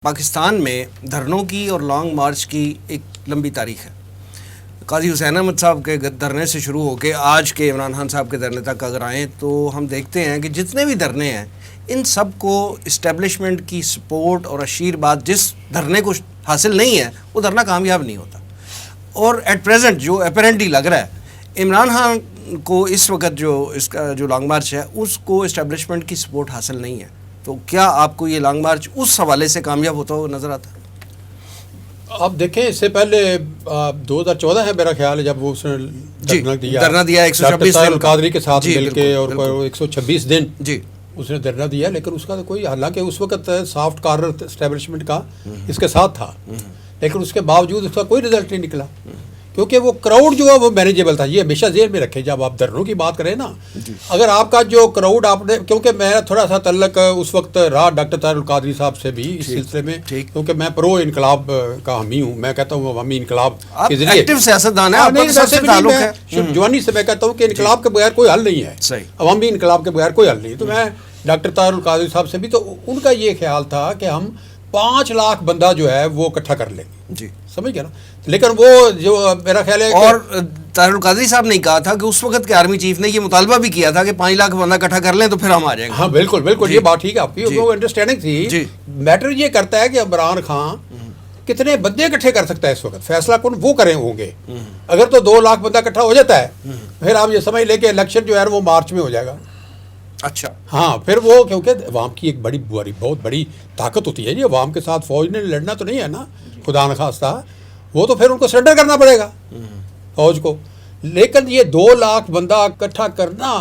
پاکستان میں دھرنوں کی اور لانگ مارچ کی ایک لمبی تاریخ ہے۔ قاضی حسین احمد صاحب کے دھرنے سے شروع ہو کے آج کے عمران خان صاحب کے دھرنے تک اگر آئیں تو ہم دیکھتے ہیں کہ جتنے بھی دھرنے ہیں ان سب کو اسٹیبلشمنٹ کی سپورٹ اور آشیرواد جس دھرنے کو حاصل نہیں ہے وہ دھرنا کامیاب نہیں ہوتا۔ اور ایٹ پریزنٹ جو اپیرنٹلی لگ رہا ہے عمران خان کو اس وقت جو اس کا جو لانگ مارچ ہے اس کو اسٹیبلشمنٹ کی سپورٹ حاصل نہیں ہے، تو کیا آپ کو یہ لانگ مارچ اس حوالے سے کامیاب ہوتا ہوا نظر آتا ہے؟ آپ دیکھیں اس سے پہلے 2014 ہے میرا خیال ہے جب وہ اس نے دھرنا دیا 126 دن قادری کے ساتھ مل کے اور 126 دن جی اس نے دھرنا دیا، لیکن اس کا تو کوئی، حالانکہ اس وقت سافٹ کارنر اسٹیبلشمنٹ کا اس کے ساتھ تھا، لیکن اس کے باوجود اس کا کوئی رزلٹ نہیں نکلا کیونکہ وہ کراؤڈ جو ہے وہ مینیجیبل تھا۔ یہ ہمیشہ ذہن میں رکھے جب آپ دھرنوں کی بات کریں نا، اگر آپ کا جو کراؤڈ آپ نے، کیونکہ میرا تھوڑا سا تعلق اس وقت رہا ڈاکٹر طاہر القادری صاحب سے بھی اس سلسلے میں، کیونکہ میں پرو انقلاب کا حامی ہوں، میں کہتا ہوں عوامی انقلاب کے ذریعے ایکٹیو سیاستدان ہیں، آپ کا سب سے تعلق ہے جوانی سے، میں کہتا ہوں کہ انقلاب کے بغیر کوئی حل نہیں ہے، عوامی انقلاب کے بغیر کوئی حل نہیں۔ تو میں ڈاکٹر طاہر القادری صاحب سے بھی، تو ان کا یہ خیال تھا کہ ہم 5 لاکھ بندہ جو ہے وہ اکٹھا کر لیں گے، جی سمجھ گیا نا، لیکن وہ جو میرا خیال ہے، اور طاہر القادری صاحب نے کہا تھا کہ اس وقت کے آرمی چیف نے یہ مطالبہ بھی کیا تھا کہ 5 لاکھ بندہ اکٹھا کر لیں تو پھر ہم آ جائیں گے۔ ہاں بالکل بالکل، یہ بات ٹھیک ہے آپ کی، وہ انڈرسٹینڈنگ تھی۔ میٹر یہ کرتا ہے کہ عمران خان کتنے بندے اکٹھے کر سکتا ہے اس وقت، فیصلہ کون وہ کریں ہوں گے۔ اگر تو 2 لاکھ بندہ اکٹھا ہو جاتا ہے پھر آپ یہ سمجھ لیں کہ الیکشن جو ہے وہ مارچ میں ہو جائے گا۔ اچھا ہاں، پھر وہ کیونکہ عوام کی ایک بہت بڑی طاقت ہوتی ہے جی، عوام کے ساتھ فوج نے لڑنا تو نہیں ہے نا، خدا نخواستہ، وہ تو پھر ان کو سرنڈر کرنا پڑے گا فوج کو۔ لیکن یہ 2 لاکھ بندہ اکٹھا کرنا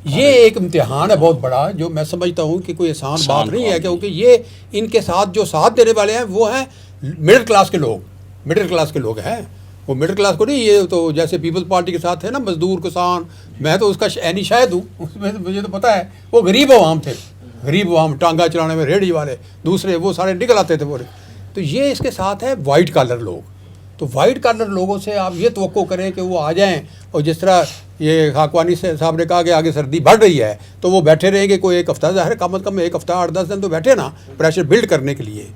یہ ایک امتحان ہے بہت بڑا، جو میں سمجھتا ہوں کہ کوئی آسان بات نہیں ہے، کیونکہ یہ ان کے ساتھ جو ساتھ دینے والے ہیں وہ ہیں مڈل کلاس کے لوگ ہیں۔ وہ مڈل کلاس کو نہیں، یہ تو جیسے پیپلز پارٹی کے ساتھ ہے نا مزدور کسان، میں تو اس کا عینی شاہد ہوں، اس میں مجھے تو پتہ ہے وہ غریب عوام تھے، غریب عوام، ٹانگا چلانے میں ریڑھی والے، دوسرے وہ سارے نکل آتے تھے پورے۔ تو یہ اس کے ساتھ ہے وائٹ کالر لوگ، تو وائٹ کالر لوگوں سے آپ یہ توقع کریں کہ وہ آ جائیں، اور جس طرح یہ خاکوانی صاحب نے کہا کہ آگے سردی بڑھ رہی ہے تو وہ بیٹھے رہیں گے کوئی 1 ہفتہ، ظاہر ہے کم از کم 1 ہفتہ 8-10 دن تو بیٹھے نا پریشر بلڈ کرنے کے لیے۔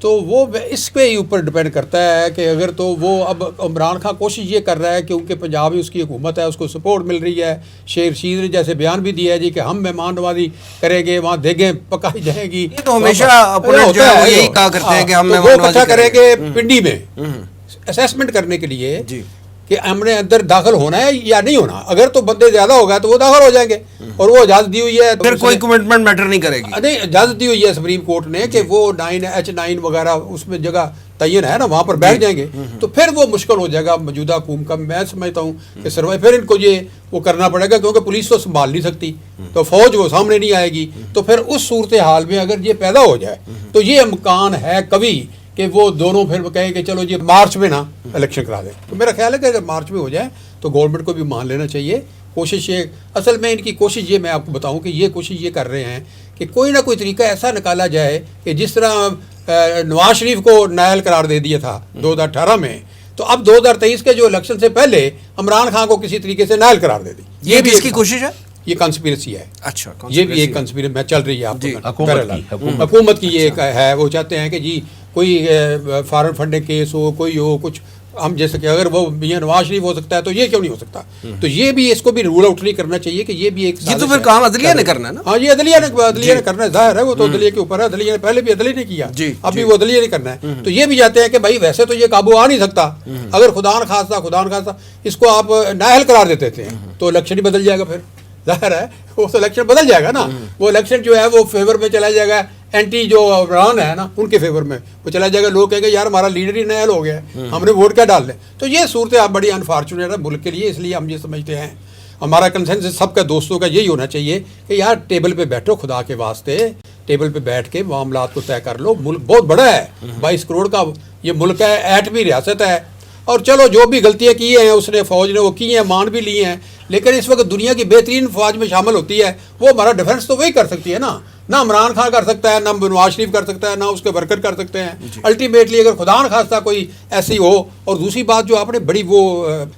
تو وہ اس پہ ہی اوپر ڈپینڈ کرتا ہے کہ اگر تو وہ، اب عمران خان کوشش یہ کر رہا ہے کیونکہ پنجاب میں اس کی حکومت ہے، اس کو سپورٹ مل رہی ہے، شیر رشید نے جیسے بیان بھی دیا ہے جی کہ ہم مہمان نوازی کریں گے، وہاں دیگیں پکائی جائیں گی، تو ہمیشہ یہی کہا کرتے ہیں کہ ہم وہ اکٹھا کریں گے پنڈی میں اسیسمنٹ کرنے کے لیے کہ ہم نے اندر داخل ہونا ہے یا نہیں ہونا۔ اگر تو بندے زیادہ ہو گئے تو وہ داخل ہو جائیں گے، اور وہ اجازت دی ہوئی ہے، پھر کوئی کمٹمنٹ میٹر نہیں کرے گی، نہیں اجازت دی ہوئی ہے سپریم کورٹ نے کہ وہ 9H9 وغیرہ اس میں جگہ تعین ہے نا، وہاں پر بیٹھ جائیں گے، تو پھر وہ مشکل ہو جائے گا موجودہ حکومت کا۔ میں سمجھتا ہوں کہ سروائی پھر ان کو یہ وہ کرنا پڑے گا، کیونکہ پولیس تو سنبھال نہیں سکتی، تو فوج وہ سامنے نہیں آئے گی، تو پھر اس صورتحال میں اگر یہ پیدا ہو جائے تو یہ امکان ہے کبھی کہ وہ دونوں پھر کہیں کہ چلو جی مارچ میں نا الیکشن کرا دیں۔ تو میرا خیال ہے کہ اگر مارچ میں ہو جائے تو گورنمنٹ کو بھی مان لینا چاہیے۔ کوشش یہ، اصل میں ان کی کوشش یہ، میں آپ کو بتاؤں کہ یہ کوشش یہ کر رہے ہیں کہ کوئی نہ کوئی طریقہ ایسا نکالا جائے کہ جس طرح نواز شریف کو نائل قرار دے دیا تھا 2018 میں، تو اب 2023 کے جو الیکشن سے پہلے عمران خان کو کسی طریقے سے نائل قرار دے دی۔ یہ بھی اس کی کوشش ہے، یہ کنسپیرسی ہے۔ اچھا، یہ بھی ایک کنسپیرسی میں چل رہی ہے آپ حکومت کی، یہ ہے وہ چاہتے ہیں کہ جی کوئی فارن فنڈنگ کیس ہو، کوئی ہو کچھ، ہم جیسے کہ اگر وہ میاں نواز شریف ہو سکتا ہے تو یہ کیوں نہیں ہو سکتا؟ تو یہ بھی اس کو بھی رول آؤٹ نہیں کرنا چاہیے کہ یہ بھی ایک، یہ تو پھر کام عدلیہ نے کرنا ہے نا۔ ہاں، یہ عدلیہ نے کرنا ہے، ظاہر ہے وہ تو عدلیہ کے اوپر ہے، عدلیہ نے پہلے بھی عدلیہ نے کیا، ابھی وہ عدلیہ نے کرنا ہے۔ تو یہ بھی چاہتے ہیں کہ بھائی ویسے تو یہ قابو آ نہیں سکتا، اگر خدا نخواستہ اس کو آپ نااہل قرار دیتے تھے تو الیکشن ہی بدل جائے گا، پھر ظاہر ہے وہ تو الیکشن بدل جائے گا نا، وہ الیکشن جو ہے وہ فیور میں چلا جائے گا، اینٹی جو عمران ہے نا ان کے فیور میں وہ چلا جائے گا، لوگ کہیں گے یار ہمارا لیڈر ہی نائل ہو گیا ہے، ہم نے ووٹ کیا ڈال لیں۔ تو یہ صورتحال بڑی انفارچونیٹ ہے ملک کے لیے، اس لیے ہم یہ سمجھتے ہیں، ہمارا کنسنسس سب کا دوستوں کا یہی ہونا چاہیے کہ یار ٹیبل پہ بیٹھو، خدا کے واسطے ٹیبل پہ بیٹھ کے معاملات کو طے کر لو۔ ملک بہت بڑا ہے، 22 کروڑ کا یہ ملک ہے، ایٹمی ریاست ہے، اور چلو جو بھی غلطیاں کی ہیں اس نے فوج نے وہ کی ہیں، مان بھی لی ہیں، لیکن اس وقت دنیا کی بہترین فوج میں شامل ہوتی ہے، وہ ہمارا ڈیفنس تو وہی کر سکتی ہے نا، نہ عمران خان کر سکتا ہے، نہ نواز شریف کر سکتا ہے، نہ اس کے ورکر کر سکتے ہیں۔ الٹیمیٹلی اگر خدا نخواستہ کوئی ایسی ہو، اور دوسری بات جو آپ نے بڑی وہ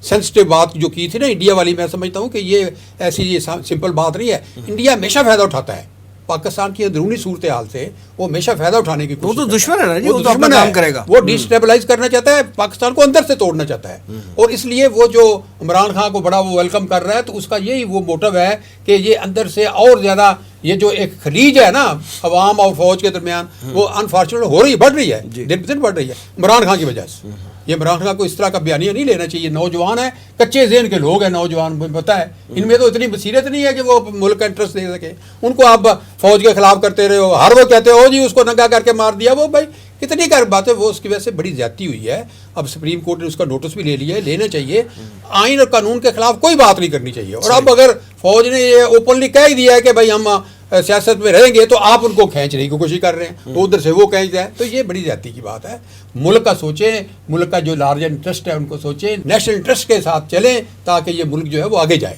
سینسٹیو بات جو کی تھی نا انڈیا والی، میں سمجھتا ہوں کہ یہ ایسی سمپل بات نہیں ہے، انڈیا ہمیشہ فائدہ اٹھاتا ہے پاکستان کی اندرونی صورتحال سے وہ ہمیشہ فائدہ اٹھانے کی کوشش تو کرتا ہے. دشمن ہے نا جی، وہ وہ تو اپنا دشمن ہے. کام کرے گا. وہ ڈیسٹیبلائز کرنا چاہتا ہے, پاکستان کو اندر سے توڑنا چاہتا ہے, اور اس لیے وہ جو عمران خان کو بڑا وہ ویلکم کر رہا ہے, تو اس کا یہی وہ موٹو ہے کہ یہ اندر سے اور زیادہ یہ جو ایک خلیج ہے نا عوام اور فوج کے درمیان, وہ انفارچونیٹ ہو رہی بڑھ رہی ہے, دن بدن بڑھ رہی ہے عمران خان کی وجہ سے. یہ عمران خان کو اس طرح کا بیانیہ نہیں لینا چاہیے. نوجوان ہیں, کچے ذہن کے لوگ ہیں نوجوان, پتہ ہے ان میں تو اتنی بصیرت نہیں ہے کہ وہ ملک کا انٹرسٹ دے سکے. ان کو آپ فوج کے خلاف کرتے رہے ہو, ہر وہ کہتے ہو جی اس کو ننگا کر کے مار دیا, وہ بھائی کتنی کر بات ہے, وہ اس کی وجہ سے بڑی زیادتی ہوئی ہے. اب سپریم کورٹ نے اس کا نوٹس بھی لے لیا ہے, لینا چاہیے. آئین اور قانون کے خلاف کوئی بات نہیں کرنی چاہیے. اور اب اگر فوج نے یہ اوپنلی کہہ دیا ہے کہ بھائی ہم سیاست میں رہیں گے, تو آپ ان کو کھینچنے کی کوشش کر رہے ہیں, تو ادھر سے وہ کھینچ جائے, تو یہ بڑی زیادتی کی بات ہے. ملک کا سوچیں, ملک کا جو لارجر انٹرسٹ ہے ان کو سوچیں, نیشنل انٹرسٹ کے ساتھ چلیں تاکہ یہ ملک جو ہے وہ آگے جائے.